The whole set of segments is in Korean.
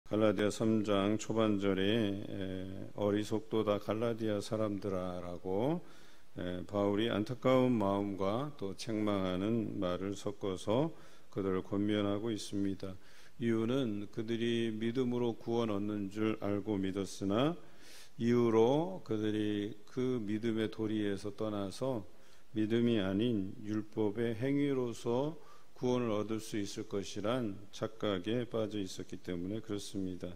갈라디아 3장 초반절에 어리석도다 갈라디아 사람들아라고 바울이 안타까운 마음과 또 책망하는 말을 섞어서 그들을 권면하고 있습니다. 이유는 그들이 믿음으로 구원 얻는 줄 알고 믿었으나 이후로 그들이 그 믿음의 도리에서 떠나서 믿음이 아닌 율법의 행위로서 구원을 얻을 수 있을 것이란 착각에 빠져 있었기 때문에 그렇습니다.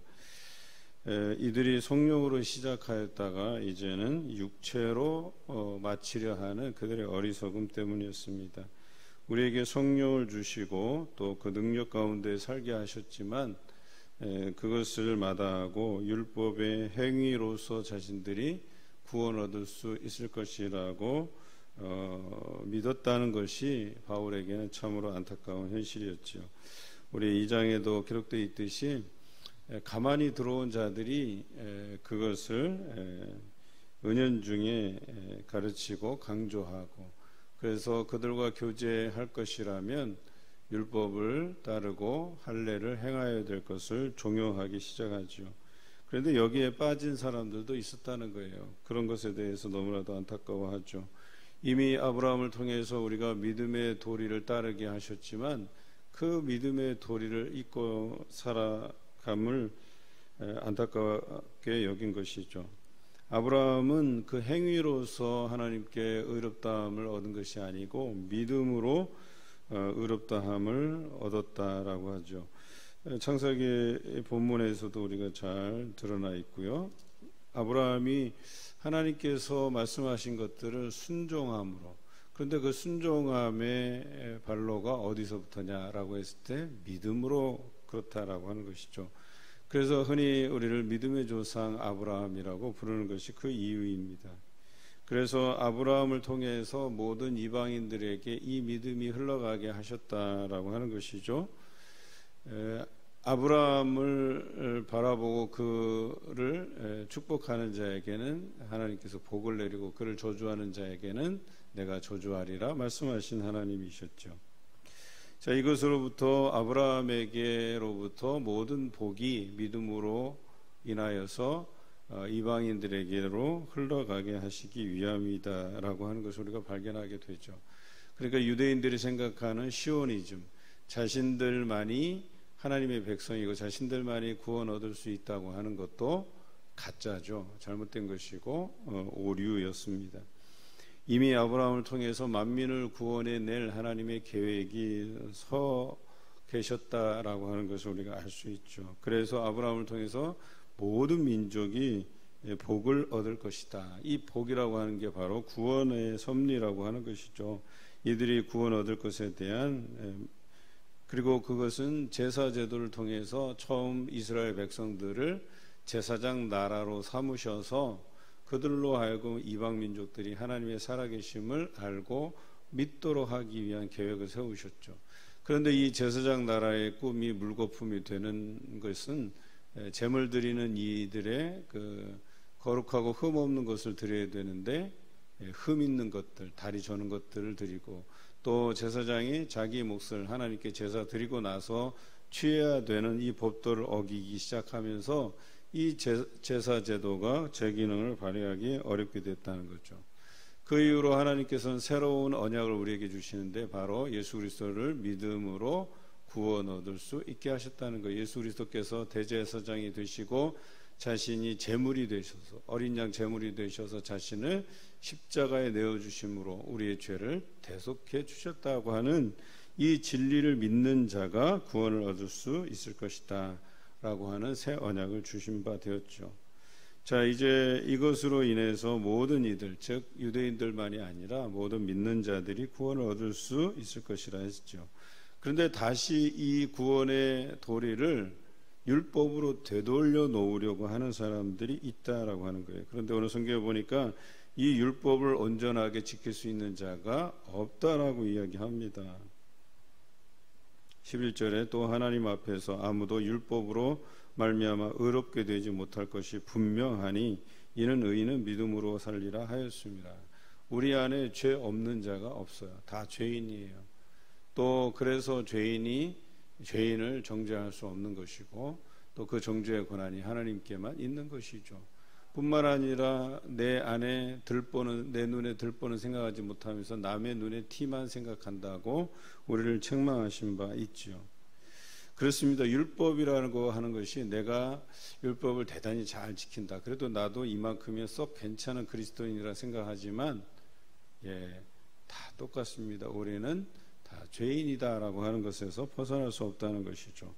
이들이 성령으로 시작하였다가 이제는 육체로 마치려 하는 그들의 어리석음 때문이었습니다. 우리에게 성령을 주시고 또 그 능력 가운데 살게 하셨지만 그것을 마다하고 율법의 행위로서 자신들이 구원 얻을 수 있을 것이라고 믿었다는 것이 바울에게는 참으로 안타까운 현실이었죠. 우리 2장에도 기록되어 있듯이 가만히 들어온 자들이 그것을 은연중에 가르치고 강조하고, 그래서 그들과 교제할 것이라면 율법을 따르고 할례를 행하여야 될 것을 종용하기 시작하죠. 그런데 여기에 빠진 사람들도 있었다는 거예요. 그런 것에 대해서 너무나도 안타까워하죠. 이미 아브라함을 통해서 우리가 믿음의 도리를 따르게 하셨지만 그 믿음의 도리를 잊고 살아감을 안타깝게 여긴 것이죠. 아브라함은 그 행위로서 하나님께 의롭다함을 얻은 것이 아니고 믿음으로 의롭다함을 얻었다라고 하죠. 창세기 본문에서도 우리가 잘 드러나 있고요. 아브라함이 하나님께서 말씀하신 것들을 순종함으로, 그런데 그 순종함의 발로가 어디서부터냐라고 했을 때 믿음으로 그렇다라고 하는 것이죠. 그래서 흔히 우리를 믿음의 조상 아브라함이라고 부르는 것이 그 이유입니다. 그래서 아브라함을 통해서 모든 이방인들에게 이 믿음이 흘러가게 하셨다라고 하는 것이죠. 아브라함을 바라보고 그를 축복하는 자에게는 하나님께서 복을 내리고 그를 저주하는 자에게는 내가 저주하리라 말씀하신 하나님이셨죠. 자, 이것으로부터 아브라함에게로부터 모든 복이 믿음으로 인하여서 이방인들에게로 흘러가게 하시기 위함이다라고 하는 것을 우리가 발견하게 되죠. 그러니까 유대인들이 생각하는 시오니즘, 자신들만이 하나님의 백성이고 자신들만이 구원 얻을 수 있다고 하는 것도 가짜죠. 잘못된 것이고 오류였습니다. 이미 아브라함을 통해서 만민을 구원해 낼 하나님의 계획이 서 계셨다라고 하는 것을 우리가 알 수 있죠. 그래서 아브라함을 통해서 모든 민족이 복을 얻을 것이다. 이 복이라고 하는 게 바로 구원의 섭리라고 하는 것이죠. 이들이 구원 얻을 것에 대한, 그리고 그것은 제사 제도를 통해서 처음 이스라엘 백성들을 제사장 나라로 삼으셔서 그들로 하여금 이방 민족들이 하나님의 살아계심을 알고 믿도록 하기 위한 계획을 세우셨죠. 그런데 이 제사장 나라의 꿈이 물거품이 되는 것은 제물 드리는 이들의 그 거룩하고 흠 없는 것을 드려야 되는데 흠 있는 것들, 다리 저는 것들을 드리고, 또 제사장이 자기 몫을 하나님께 제사 드리고 나서 취해야 되는 이 법도를 어기기 시작하면서 이 제사 제도가 제 기능을 발휘하기 어렵게 됐다는 거죠. 그 이후로 하나님께서는 새로운 언약을 우리에게 주시는데 바로 예수 그리스도를 믿음으로 구원 얻을 수 있게 하셨다는 거예요. 예수 그리스도께서 대제사장이 되시고 자신이 제물이 되셔서, 어린 양 제물이 되셔서 자신을 십자가에 내어주심으로 우리의 죄를 대속해 주셨다고 하는 이 진리를 믿는 자가 구원을 얻을 수 있을 것이다 라고 하는 새 언약을 주신 바 되었죠. 자, 이제 이것으로 인해서 모든 이들, 즉 유대인들만이 아니라 모든 믿는 자들이 구원을 얻을 수 있을 것이라 했죠. 그런데 다시 이 구원의 도리를 율법으로 되돌려 놓으려고 하는 사람들이 있다라고 하는 거예요. 그런데 오늘 성경에 보니까 이 율법을 온전하게 지킬 수 있는 자가 없다라고 이야기합니다. 11절에 또 하나님 앞에서 아무도 율법으로 말미암아 의롭게 되지 못할 것이 분명하니 이는 의인은 믿음으로 살리라 하였습니다. 우리 안에 죄 없는 자가 없어요. 다 죄인이에요. 또 그래서 죄인을 정죄할 수 없는 것이고, 또 그 정죄의 권한이 하나님께만 있는 것이죠. 뿐만 아니라 내 눈에 들보는 생각하지 못하면서 남의 눈에 티만 생각한다고 우리를 책망하신 바 있죠. 그렇습니다. 율법이라는 거 하는 것이 내가 율법을 대단히 잘 지킨다, 그래도 나도 이만큼이면 썩 괜찮은 그리스도인이라 생각하지만 다 똑같습니다. 우리는 다 죄인이다라고 하는 것에서 벗어날 수 없다는 것이죠.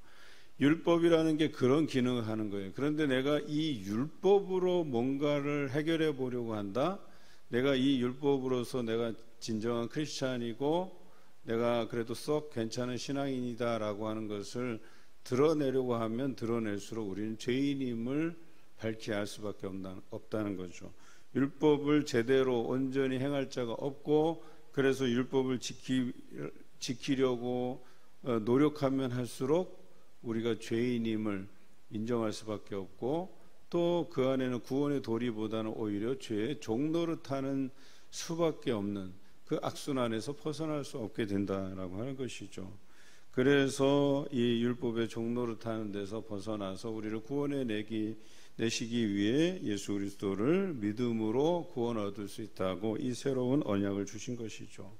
율법이라는 게 그런 기능을 하는 거예요. 그런데 내가 이 율법으로 뭔가를 해결해 보려고 한다, 내가 이 율법으로서 내가 진정한 크리스찬이고 내가 그래도 썩 괜찮은 신앙인이다라고 하는 것을 드러내려고 하면 드러낼수록 우리는 죄인임을 밝히 알 수밖에 없다는 거죠. 율법을 제대로 온전히 행할 자가 없고, 그래서 율법을 지키려고 노력하면 할수록 우리가 죄인임을 인정할 수밖에 없고, 또 그 안에는 구원의 도리보다는 오히려 죄의 종노릇하는 수밖에 없는 그 악순환에서 벗어날 수 없게 된다라고 하는 것이죠. 그래서 이 율법의 종노릇하는 데서 벗어나서 우리를 구원해 내시기 위해 예수 그리스도를 믿음으로 구원 얻을 수 있다고 이 새로운 언약을 주신 것이죠.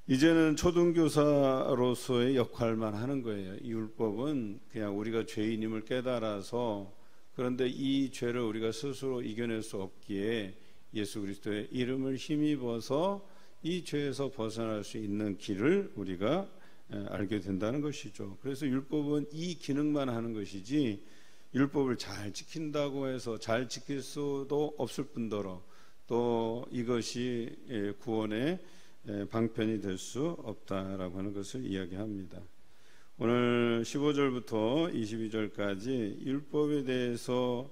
이제는 초등교사로서의 역할만 하는 거예요. 이 율법은 그냥 우리가 죄인임을 깨달아서, 그런데 이 죄를 우리가 스스로 이겨낼 수 없기에 예수 그리스도의 이름을 힘입어서 이 죄에서 벗어날 수 있는 길을 우리가 알게 된다는 것이죠. 그래서 율법은 이 기능만 하는 것이지, 율법을 잘 지킨다고 해서 잘 지킬 수도 없을 뿐더러 또 이것이 구원의 방편이 될 수 없다라고 하는 것을 이야기합니다. 오늘 15절부터 22절까지 율법에 대해서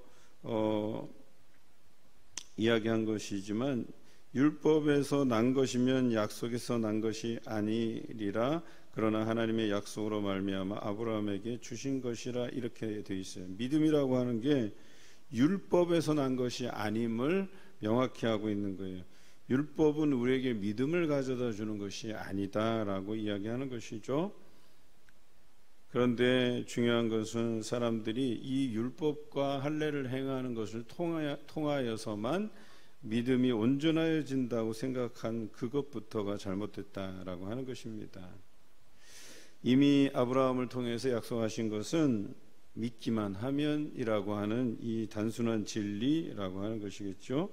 이야기한 것이지만, 율법에서 난 것이면 약속에서 난 것이 아니리라. 그러나 하나님의 약속으로 말미암아 아브라함에게 주신 것이라, 이렇게 되어 있어요. 믿음이라고 하는 게 율법에서 난 것이 아님을 명확히 하고 있는 거예요. 율법은 우리에게 믿음을 가져다 주는 것이 아니다라고 이야기하는 것이죠. 그런데 중요한 것은 사람들이 이 율법과 할례를 행하는 것을 통하여서만 믿음이 온전해진다고 생각한 그것부터가 잘못됐다라고 하는 것입니다. 이미 아브라함을 통해서 약속하신 것은 믿기만 하면이라고 하는 이 단순한 진리라고 하는 것이겠죠.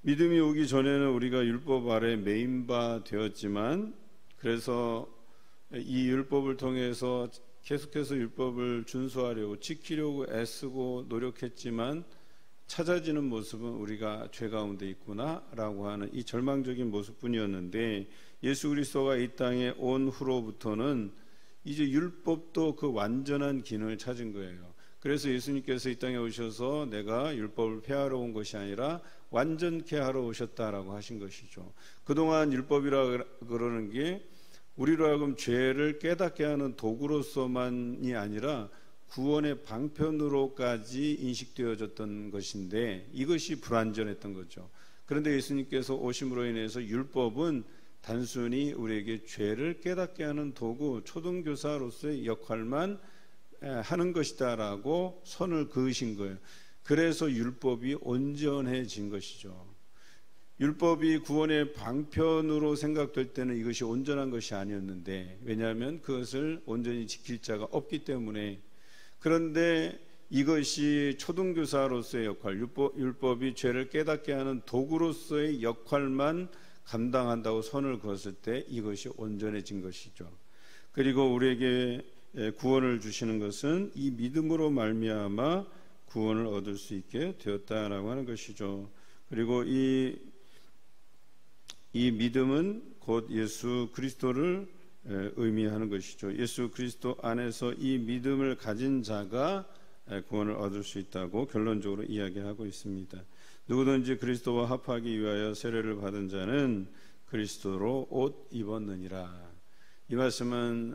믿음이 오기 전에는 우리가 율법 아래 매인바 되었지만, 그래서 이 율법을 통해서 계속해서 율법을 준수하려고 지키려고 애쓰고 노력했지만 찾아지는 모습은 우리가 죄 가운데 있구나라고 하는 이 절망적인 모습뿐이었는데, 예수 그리스도가 이 땅에 온 후로부터는 이제 율법도 그 완전한 기능을 찾은 거예요. 그래서 예수님께서 이 땅에 오셔서 내가 율법을 폐하러 온 것이 아니라 완전케 하러 오셨다라고 하신 것이죠. 그동안 율법이라 그러는 게 우리로 하여금 죄를 깨닫게 하는 도구로서만이 아니라 구원의 방편으로까지 인식되어졌던 것인데, 이것이 불완전했던 거죠. 그런데 예수님께서 오심으로 인해서 율법은 단순히 우리에게 죄를 깨닫게 하는 도구, 초등교사로서의 역할만 하는 것이다라고 선을 그으신 거예요. 그래서 율법이 온전해진 것이죠. 율법이 구원의 방편으로 생각될 때는 이것이 온전한 것이 아니었는데, 왜냐하면 그것을 온전히 지킬 자가 없기 때문에. 그런데 이것이 초등교사로서의 역할, 율법이 죄를 깨닫게 하는 도구로서의 역할만 감당한다고 선을 그었을 때 이것이 온전해진 것이죠. 그리고 우리에게 구원을 주시는 것은 이 믿음으로 말미암아 구원을 얻을 수 있게 되었다라고 하는 것이죠. 그리고 이 믿음은 곧 예수 그리스도를 의미하는 것이죠. 예수 그리스도 안에서 이 믿음을 가진 자가 구원을 얻을 수 있다고 결론적으로 이야기하고 있습니다. 누구든지 그리스도와 합하기 위하여 세례를 받은 자는 그리스도로 옷 입었느니라. 이 말씀은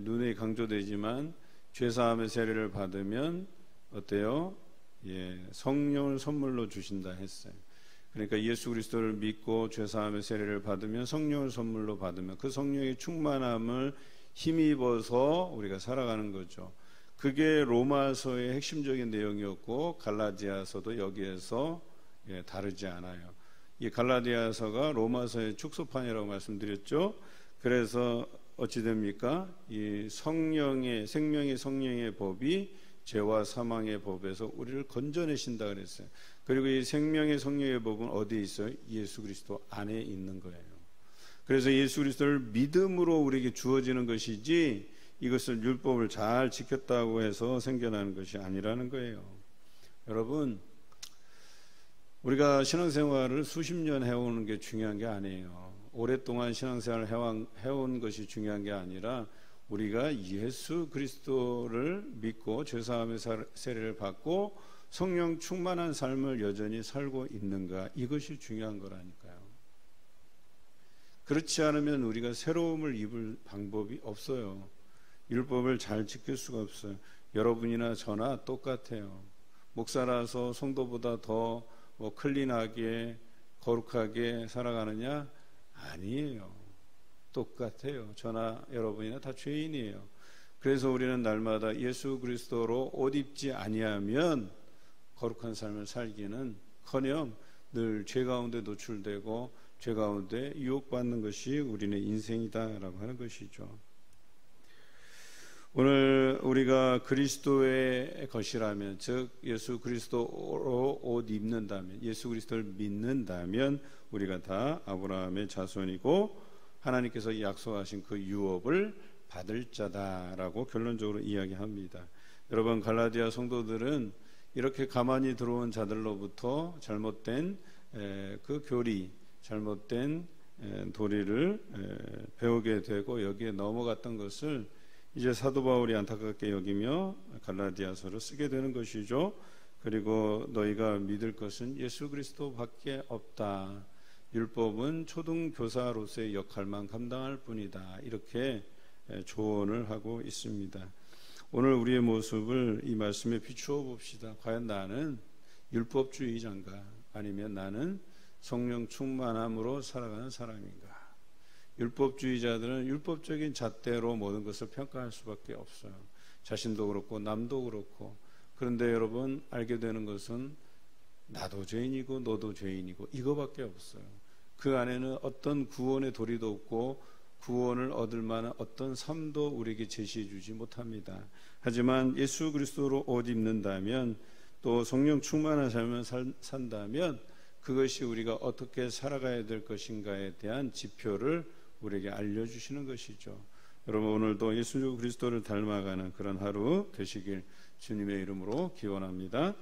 눈에 강조되지만 죄사함의 세례를 받으면 어때요? 성령을 선물로 주신다 했어요. 그러니까 예수 그리스도를 믿고 죄사함의 세례를 받으면, 성령을 선물로 받으면 그 성령의 충만함을 힘입어서 우리가 살아가는 거죠. 그게 로마서의 핵심적인 내용이었고 갈라디아서도 여기에서 다르지 않아요. 이 갈라디아서가 로마서의 축소판이라고 말씀드렸죠. 그래서 어찌 됩니까? 이 성령의 생명의 성령의 법이 죄와 사망의 법에서 우리를 건져내신다 그랬어요. 그리고 이 생명의 성령의 법은 어디에 있어요? 예수 그리스도 안에 있는 거예요. 그래서 예수 그리스도를 믿음으로 우리에게 주어지는 것이지 이것을 율법을 잘 지켰다고 해서 생겨나는 것이 아니라는 거예요. 여러분, 우리가 신앙생활을 수십 년 해오는 게 중요한 게 아니에요. 오랫동안 신앙생활을 해온 것이 중요한 게 아니라 우리가 예수 그리스도를 믿고 죄사함의 세례를 받고 성령 충만한 삶을 여전히 살고 있는가, 이것이 중요한 거라니까요. 그렇지 않으면 우리가 새로움을 입을 방법이 없어요. 율법을 잘 지킬 수가 없어요. 여러분이나 저나 똑같아요. 목사라서 성도보다 더 클린하게 거룩하게 살아가느냐? 아니에요. 똑같아요. 저나 여러분이나 다 죄인이에요. 그래서 우리는 날마다 예수 그리스도로 옷 입지 아니하면 거룩한 삶을 살기는커녕 늘 죄 가운데 노출되고 죄 가운데 유혹받는 것이 우리의 인생이다라고 하는 것이죠. 오늘 우리가 그리스도의 것이라면, 즉 예수 그리스도로 옷 입는다면, 예수 그리스도를 믿는다면 우리가 다 아브라함의 자손이고 하나님께서 약속하신 그 유업을 받을 자다라고 결론적으로 이야기합니다. 여러분, 갈라디아 성도들은 이렇게 가만히 들어온 자들로부터 잘못된 그 교리, 잘못된 도리를 배우게 되고 여기에 넘어갔던 것을 이제 사도 바울이 안타깝게 여기며 갈라디아서를 쓰게 되는 것이죠. 그리고 너희가 믿을 것은 예수 그리스도밖에 없다. 율법은 초등교사로서의 역할만 감당할 뿐이다. 이렇게 조언을 하고 있습니다. 오늘 우리의 모습을 이 말씀에 비추어 봅시다. 과연 나는 율법주의자인가? 아니면 나는 성령 충만함으로 살아가는 사람인가? 율법주의자들은 율법적인 잣대로 모든 것을 평가할 수밖에 없어요. 자신도 그렇고 남도 그렇고. 그런데 여러분, 알게 되는 것은 나도 죄인이고 너도 죄인이고 이거밖에 없어요. 그 안에는 어떤 구원의 도리도 없고 구원을 얻을 만한 어떤 삶도 우리에게 제시해 주지 못합니다. 하지만 예수 그리스도로 옷 입는다면, 또 성령 충만한 삶을 산다면 그것이 우리가 어떻게 살아가야 될 것인가에 대한 지표를 우리에게 알려주시는 것이죠. 여러분, 오늘도 예수 그리스도를 닮아가는 그런 하루 되시길 주님의 이름으로 기원합니다.